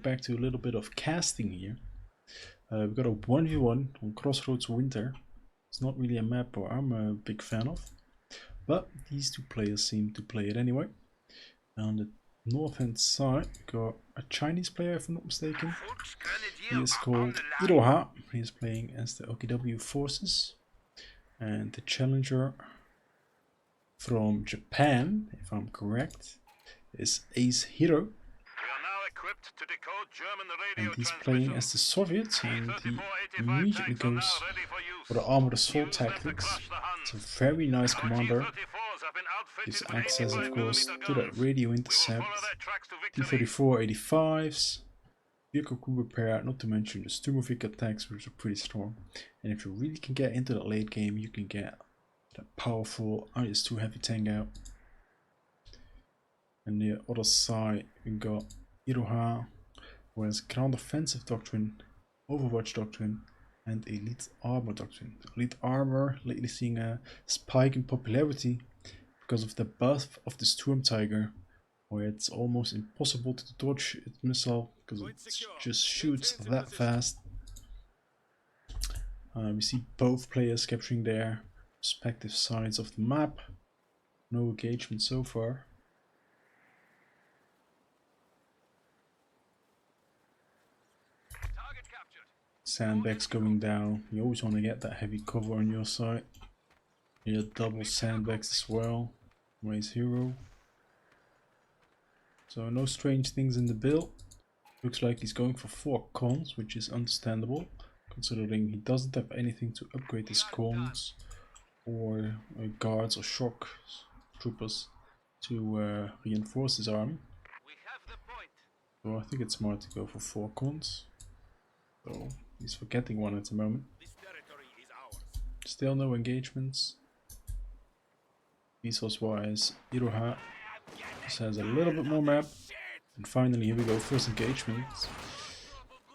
back to a little bit of casting here. We've got a 1v1 on Crossroads Winter. It's not really a map I'm a big fan of, but these two players seem to play it anyway. On the north hand side, we've got a Chinese player, if I'm not mistaken. He is called Iroha. He is playing as the OKW forces. And the challenger from Japan, if I'm correct, is Acehiro. And he's playing as the Soviets, and he immediately goes for the armored assault tactics. It's a very nice commander. Gives access, of course, to that radio intercept, T-34 85s, vehicle crew repair, not to mention the Sturmovik attacks, which are pretty strong. And if you really can get into the late game, you can get that powerful IS-2 heavy tank out. And the other side, we got Iroha, who has ground offensive doctrine, Overwatch doctrine, and elite armor doctrine. Elite armor lately seeing a spike in popularity because of the buff of the Storm Tiger, where it's almost impossible to dodge its missile because it just shoots that fast. We see both players capturing their respective sides of the map. No engagement so far. Sandbags going down. You always want to get that heavy cover on your side. Here double sandbags as well. Acehiro. So no strange things in the build. Looks like he's going for 4 cons, which is understandable, considering he doesn't have anything to upgrade his cons or guards or shock troopers to reinforce his army. So I think it's smart to go for 4 cons. So he's forgetting one at the moment. Still no engagements. Resource wise, Iroha just has a little bit more map. And finally, here we go, first engagement.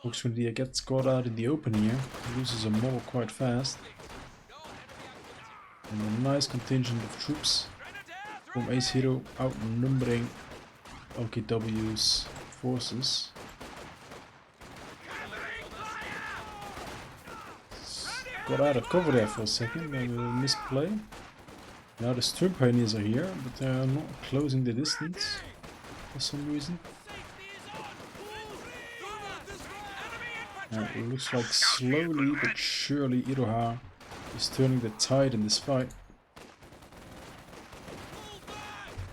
Oxford gets caught out in the open here, loses a model quite fast. And a nice contingent of troops from Acehiro outnumbering OKW's forces. Got out of cover there for a second, maybe a misplay. Now the Storm Pioneers are here, but they are not closing the distance for some reason. It looks like slowly but surely Iroha is turning the tide in this fight.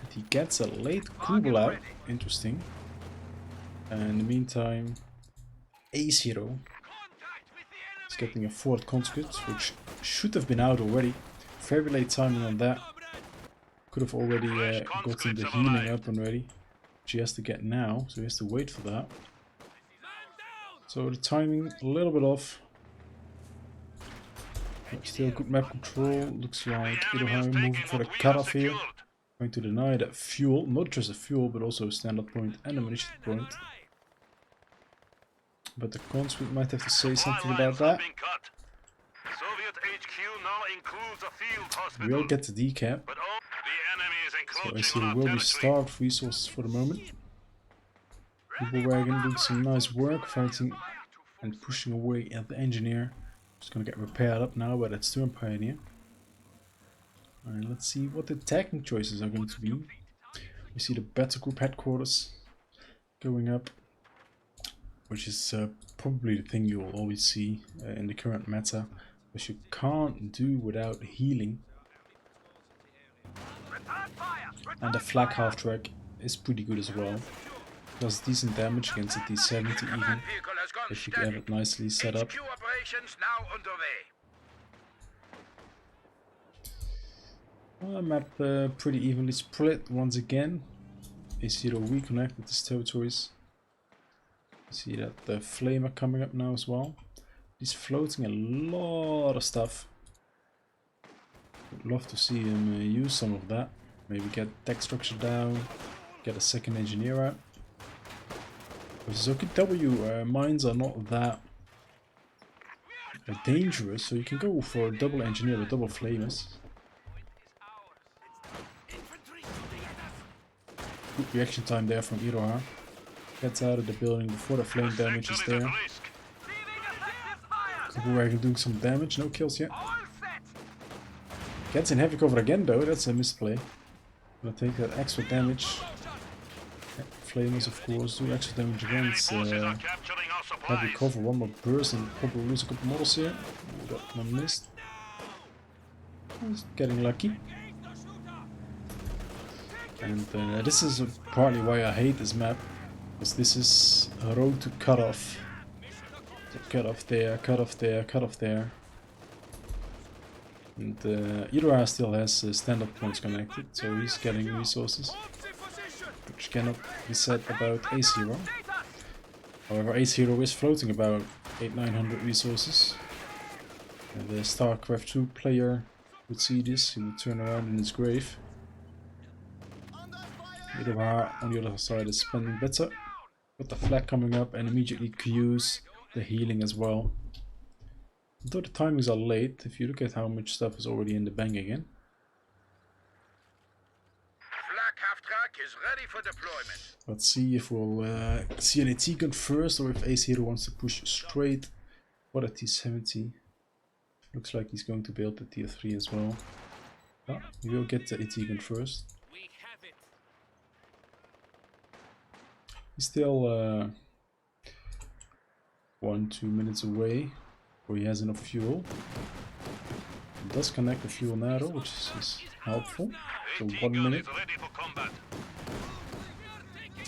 But he gets a late Kubel out, interesting. And in the meantime, Acehiro is getting a 4th conscript, which should have been out already. Very late timing on that. Could have already gotten the healing up and ready, which he has to get now, so he has to wait for that. So the timing a little bit off. But still good map control. Looks like Iroha moving for the cutoff here. Going to deny that fuel, not just a fuel, but also a standard point and a munition point. But the conscript might have to say something about that. We'll get the decap. So Acehiro will be starved of resources for the moment. Kubel wagon doing some nice work, fighting and pushing away at the engineer. Just gonna get repaired up now by that Storm Pioneer. Alright, let's see what the attacking choices are going to be. We see the battle group headquarters going up, which is probably the thing you'll always see in the current meta, because you can't do without healing. And the flak half track is pretty good as well. Does decent damage against the T-70 even, if you have it nicely set up. Map pretty evenly split once again. Acehiro reconnected his territories. You see that the flamer coming up now as well. He's floating a lot of stuff. Would love to see him use some of that. Maybe get tech structure down, get a second engineer out. Because OKW mines are not that dangerous, so you can go for a double engineer with double flamers. Good reaction time there from Iroha. Gets out of the building before the flame damage is there. Wagon doing some damage, no kills yet. Gets in heavy cover again though, that's a misplay. Gonna take that extra damage. Flamers of course do extra damage against heavy cover. One more burst and probably lose a couple models here. Ooh, that one missed. He's getting lucky. And this is partly why I hate this map. Because this is a road to cut off. So cut off there, cut off there, cut off there. And Iroha still has standard points connected, so he's getting resources. Which cannot be said about Acehiro. However, Acehiro is floating about 800-900 resources. And the StarCraft 2 player would see this, he would turn around in his grave. Iroha on the other side is spending better. Got the flag coming up and immediately queues the healing as well. Although the timings are late, if you look at how much stuff is already in the bank again. Is ready for deployment. Let's see if we'll see an AT gun first or if Acehiro wants to push straight for the T-70. Looks like he's going to build the Tier 3 as well. Oh, we will get the AT gun first. He's still 1-2 minutes away before he has enough fuel. He does connect the fuel now though, which is helpful. So 1 minute.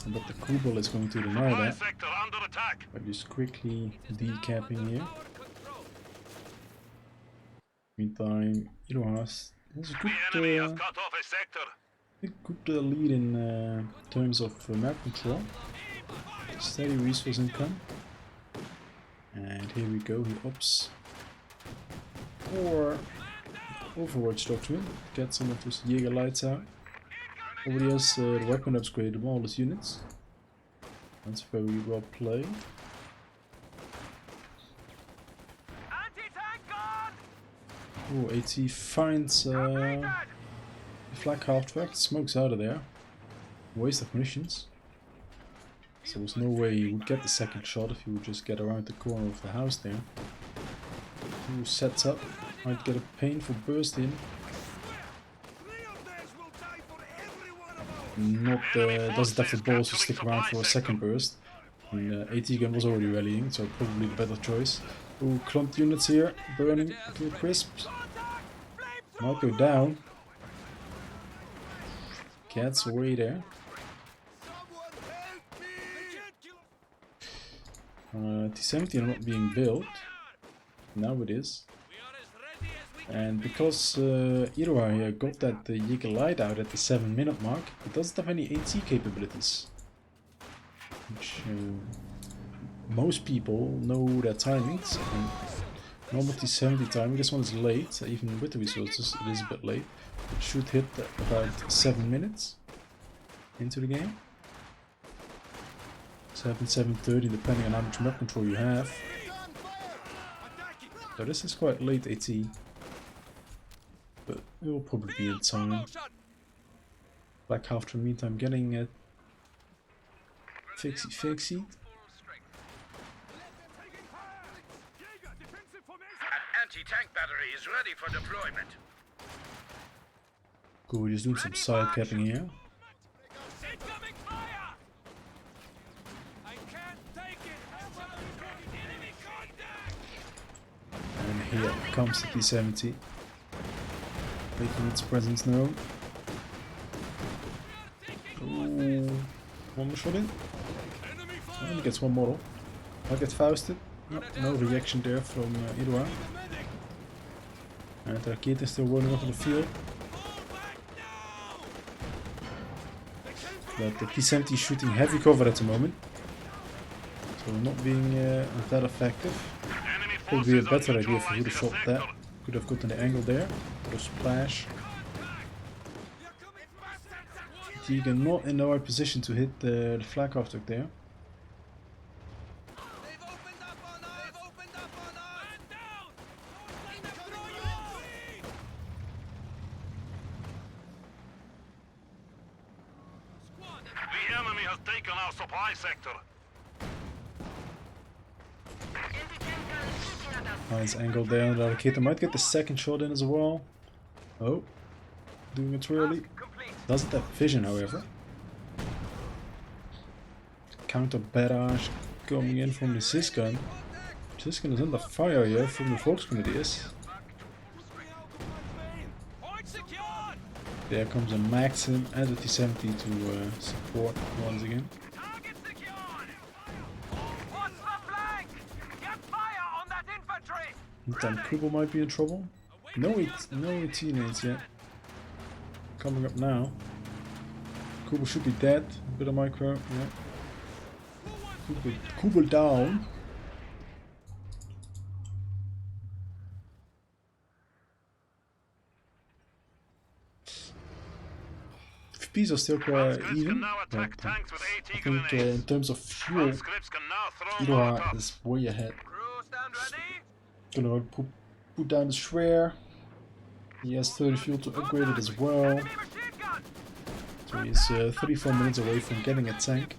But the Kubel is going to deny that. By just quickly decapping here. Meantime, Iroha has a good lead in terms of map control. Steady resource income. And here we go, he opts for Overwatch Dutchman. Get some of those Jaeger lights out. Already has the weapon upgrade of all his units. That's very well played. Oh, AT finds the flak half track, smokes out of there. Waste of munitions. So there's no way he would get the second shot if he would just get around the corner of the house there. Who sets up, might get a painful burst in. Not doesn't have the balls to stick around for a second burst. And AT gun was already rallying, so probably the better choice. Ooh, clumped units here, burning to a crisp. Might go down. Gets away there. T-70 are not being built. Now it is. And because Iroha here got that Jaeger light out at the 7-minute mark, it doesn't have any AT capabilities. Which most people know their timings. And normal T-70 timing, this one is late, even with the resources it is a bit late. It should hit about 7 minutes into the game. 7:30 depending on how much map control you have. So this is quite late AT. But it will probably be in time. Black Half meantime getting it fixy. An anti-tank battery is ready for deployment. Cool, we're just doing some side capping here. And here comes the T-70. Making its presence known. Ooh, one more shot in. And he gets one model. I get Fausted. No reaction there from Iroha. And Raketa is still running off the field. But the T-70 is shooting heavy cover at the moment. So not being that effective. Probably a better idea if he would have shot that. Could have gotten the angle there. Put a splash. Tegan not in the right position to hit the flak object there. The enemy has taken our supply sector. Nice angle there on the other kid. I might get the second shot in as well. Oh, doing it too early. Doesn't have vision, however. Counter barrage coming in from the Sysgun. Sysgun is under fire here from the Volksgrenadiers. There comes a Maxim and a T-70 to support once again. Meantime, Kubo might be in trouble. No 18-8s yet. Coming up now. Kubo should be dead. A bit of micro, yeah. Kubo down. FPs are still quite even. But I think in terms of fuel, Iroha is way ahead. Gonna put down the Schwer. He has 30 fuel to upgrade it as well. So he's 34 minutes away from getting a tank.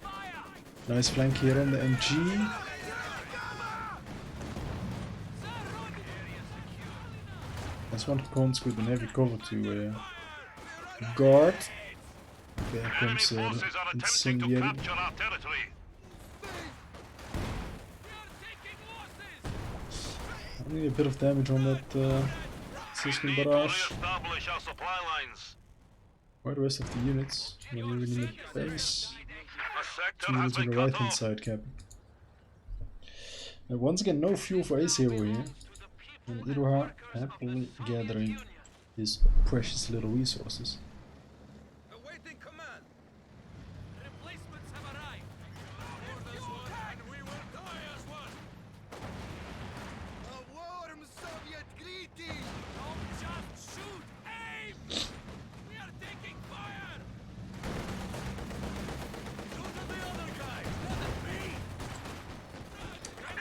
Nice flank here on the MG. That's one conscript and heavy cover to guard. There comes incendiary. Only a bit of damage on that Sysgun barrage. Where the rest of the units? Maybe in the base. 2 units on the right hand side, Captain. Now, once again, no fuel for Acehiro here. And Iroha happily gathering his precious little resources.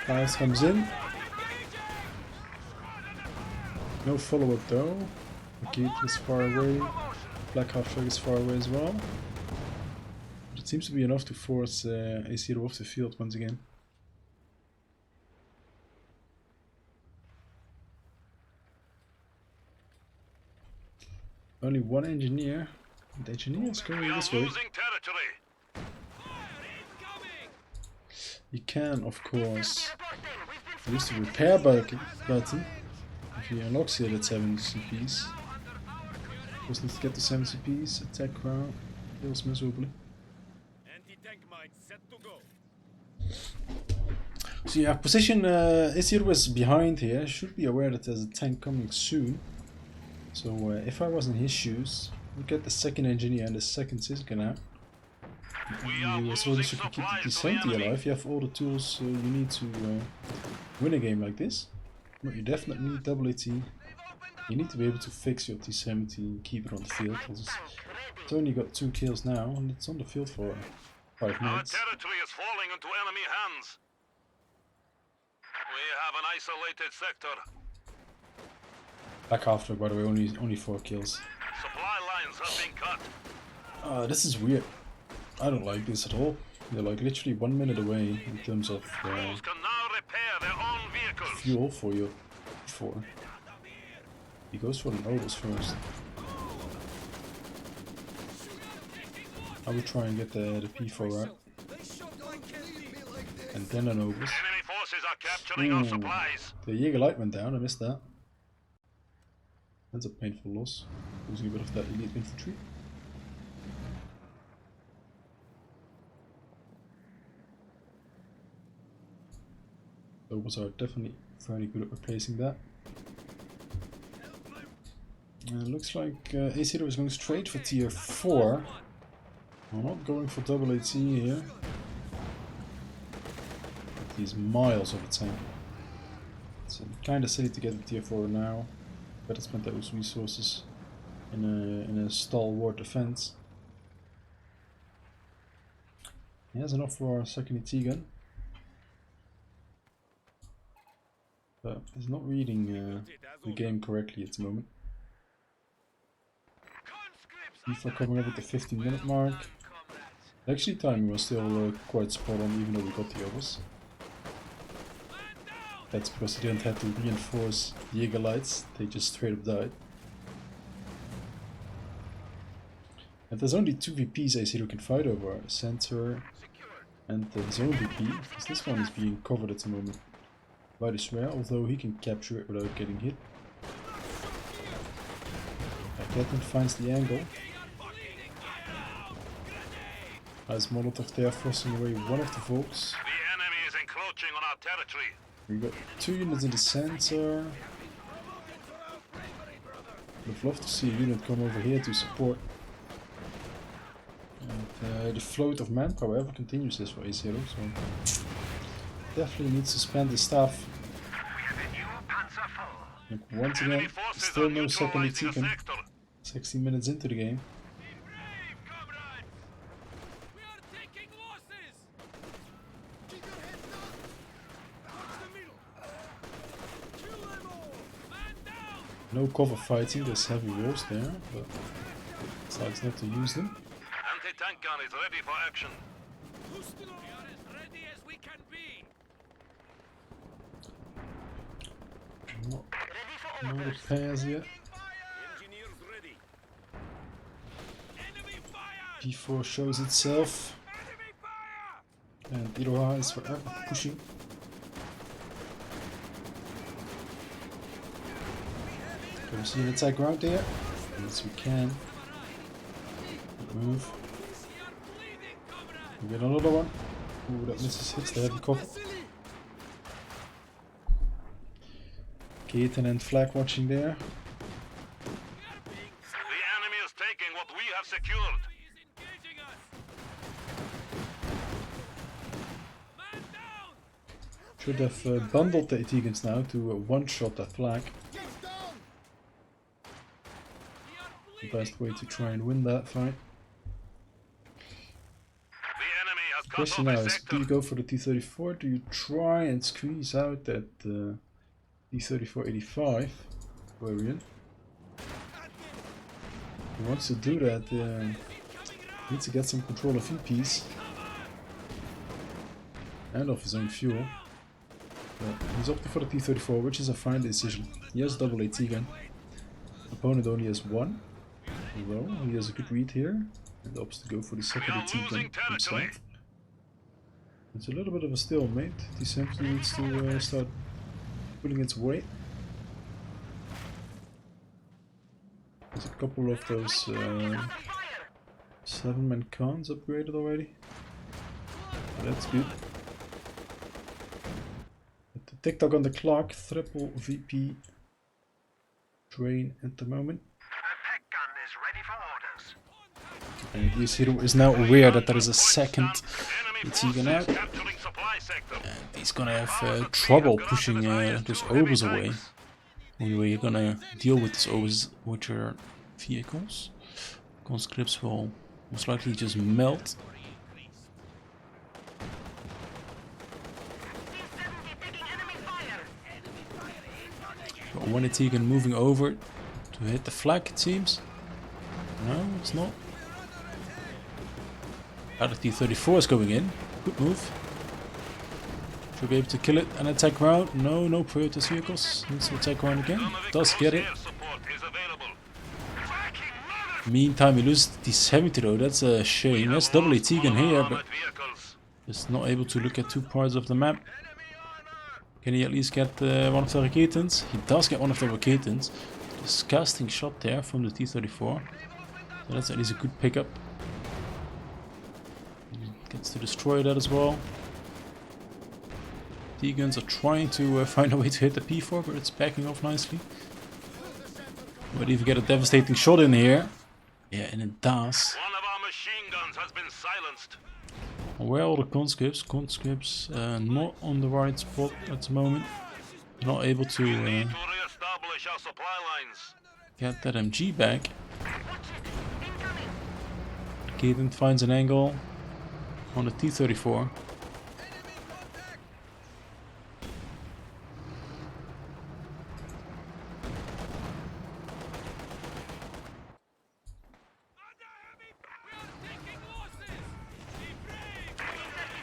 Fires comes in. No follow-up though. Akit is far away. Black half flag is far away as well. But it seems to be enough to force Acehiro off the field once again. Only one engineer. The engineer is going this way. You can, of course, use the repair button if he unlocks it at 7 CPs. Just need to get the 7 CPs, attack crowd, kills miserably. So yeah, position Acehiro is behind here. Should be aware that there's a tank coming soon. So if I was in his shoes, we'd get the second engineer and the second Sysgun out. As well as you can keep the T-70 alive, you have all the tools you need to win a game like this. But you definitely need double AT. You need to be able to fix your T-70 and keep it on the field. It's only got 2 kills now and it's on the field for 5 minutes. Our territory is falling into enemy hands. We have an isolated sector. Back after, by the way, only 4 kills. Supply lines have been cut. This is weird. I don't like this at all. They're like literally 1 minute away in terms of fuel for your P4. He goes for the Nobles first. I will try and get the P4 out. And then the Nobles. The Jaeger Light went down, I missed that. That's a painful loss. Losing a bit of that elite infantry. Nobles are definitely very good at replacing that. Looks like Acehiro is going straight for tier 4. We're not going for double AT here. He's miles of a tank. It's kind of silly to get a tier 4 now. Better spend those resources in a stalwart defense. He has enough for our second AT gun. But he's not reading the game correctly at the moment. Before coming up at the 15-minute mark. Actually, timing was still quite spot on, even though we got the others. That's because he didn't have to reinforce the Jaeger lights, they just straight up died. And there's only 2 VPs Acehiro can fight over, Centaur and the Zone VP, because this one is being covered at the moment by the Swear, although he can capture it without getting hit. Captain finds the angle. Nice Molotov there, forcing away one of the Volks. The enemy is encroaching on our territory. We got 2 units in the center. Would love to see a unit come over here to support. And the float of manpower ever continues this for Acehiro, so definitely needs to spend the staff. And once again, still no second taken. 16 minutes into the game. No cover fighting, there's heavy walls there, but decides not to use them. Anti-tank gun is ready for action. We are as ready as we can be. No repairs yet. Engineers ready. Enemy fire! P4 shows itself, Enemy fire! and Iroha is forever pushing. Can we see an attack round there? Yes, we can. Move. We get another one. Ooh, that misses, hits the heavy cover. Keaton and Flag watching there. The enemy is taking what we have secured. Should have bundled the Etegans now to one-shot that Flag. The best way to try and win that fight. The enemy has cut Question off now a is, sector. do you go for the T-34? Do you try and squeeze out that T-34-85 variant? He wants to do that, needs to get some control of VPs and of his own fuel. But he's opting for the T-34, which is a fine decision. He has double AT gun. Opponent only has 1. Well, he has a good read here and opts to go for the second AT gun himself. It's a little bit of a stalemate. He simply needs to start pulling its weight. There's a couple of those 7-man cons upgraded already. That's good. With the tick-tock on the clock, triple VP train at the moment. And Acehiro is now aware that there is a second Etegan out. And he's gonna have trouble pushing those overs away. Only way you're gonna deal with these overs with your vehicles. Conscripts will most likely just melt. Got one Etegan moving over to hit the flag, it seems. No, it's not. Out of T-34 is going in. Good move. Should be able to kill it and attack round. No, no Proteus vehicles. Needs to attack round again. Does get it. Meantime, we lose the 70 though. That's a shame. That's double Etegan here, but just not able to look at 2 parts of the map. Can he at least get one of the Raketans? He does get one of the Raketans. Disgusting shot there from the T-34. So that's at least a good pickup. Gets to destroy that as well. T-guns are trying to find a way to hit the P4, but it's backing off nicely. Might even get a devastating shot in here. Yeah, and it does. One of our machine guns has been silenced. Where are all the conscripts? Conscripts not on the right spot at the moment. Not able to Re-establish our supply lines. get that MG back. Caden finds an angle on the T-34.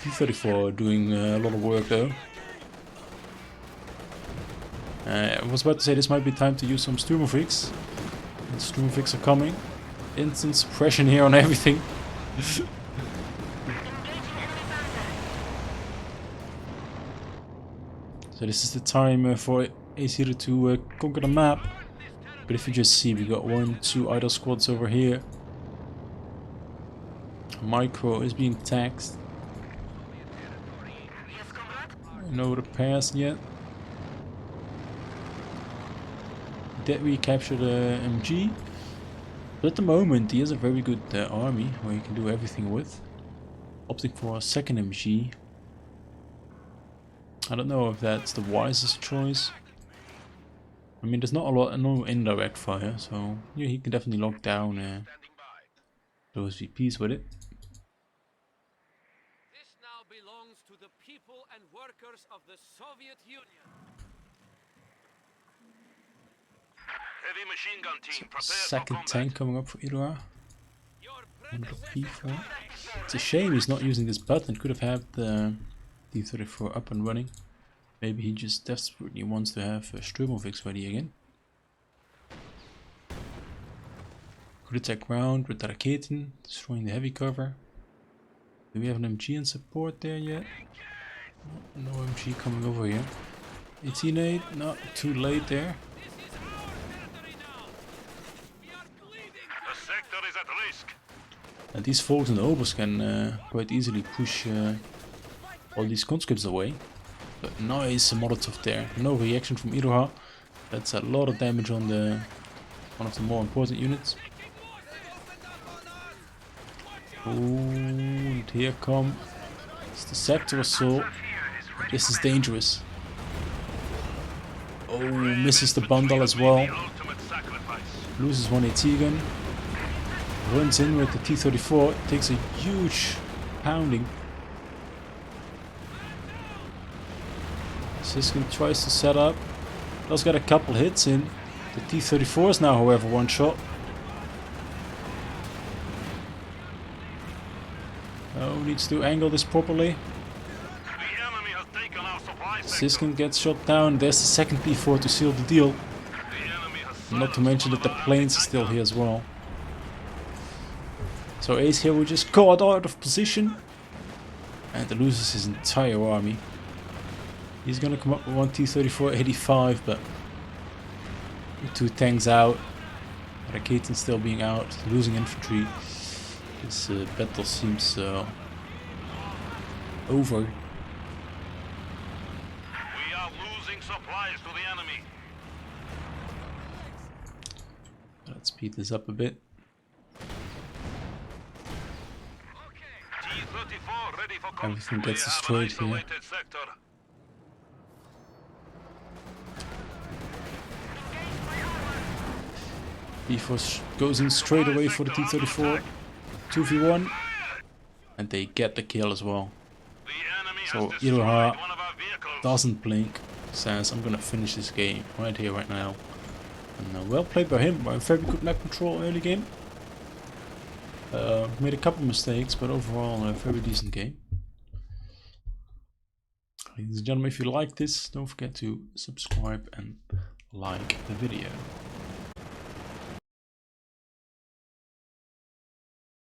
T-34 doing a lot of work though. I was about to say this might be time to use some Sturmfreaks. And Sturmfreaks are coming. Instant suppression here on everything. So this is the time for Acehiro to conquer the map. But if you just see, we got 1, 2 idle squads over here. Micro is being taxed. No repairs yet. Did we capture the MG? But at the moment he has a very good army where you can do everything with. Opting for a second MG. I don't know if that's the wisest choice. I mean, there's not a lot, no indirect fire, so yeah, he can definitely lock down those VPs with it. This now belongs to the people and workers of the Soviet Union. Heavy machine gun team, prepare for Second combat. tank coming up for Iroha. Your Another predecessor P4. It's a shame he's not using this button. Could have had the D34 up and running. Maybe he just desperately wants to have Sturmovix ready again. Good attack ground with the Raketen, destroying the heavy cover. Do we have an MG in support there yet? No MG coming over here. 18-8, not too late there. This is our territory now. We are bleeding. The sector is at risk. And these folks in the Obers can quite easily push all these conscripts away. But nice Molotov there. No reaction from Iroha. That's a lot of damage on the one of the more important units. Oh, and here come it's the sector assault. This is dangerous. Oh, misses the bundle as well. Ultimate sacrifice. Loses one AT gun. Runs in with the T-34. Takes a huge pounding. Siskin tries to set up. Does get a couple hits in. The T-34 is now, however, one shot. Oh, needs to angle this properly. The enemy has taken our supply sector. Siskin gets shot down. There's the second P4 to seal the deal. The enemy has Not to mention that the planes are still here as well. So Acehiro just got out of position. And loses his entire army. He's gonna come up with one T-34 85, but with 2 tanks out, Raketen still being out, losing infantry. This battle seems over. We are losing supplies to the enemy. Let's speed this up a bit. T-34 ready for combat. Everything gets We have an destroyed here. isolated sector. P4 goes in straight away for the T-34. 2v1. And they get the kill as well. The enemy So has destroyed Iroha one of our vehicles. doesn't blink. Says, I'm gonna finish this game right here, right now. And well played by him. Very good map control early game. Made a couple mistakes, but overall a very decent game. Ladies and gentlemen, if you like this, don't forget to subscribe and like the video.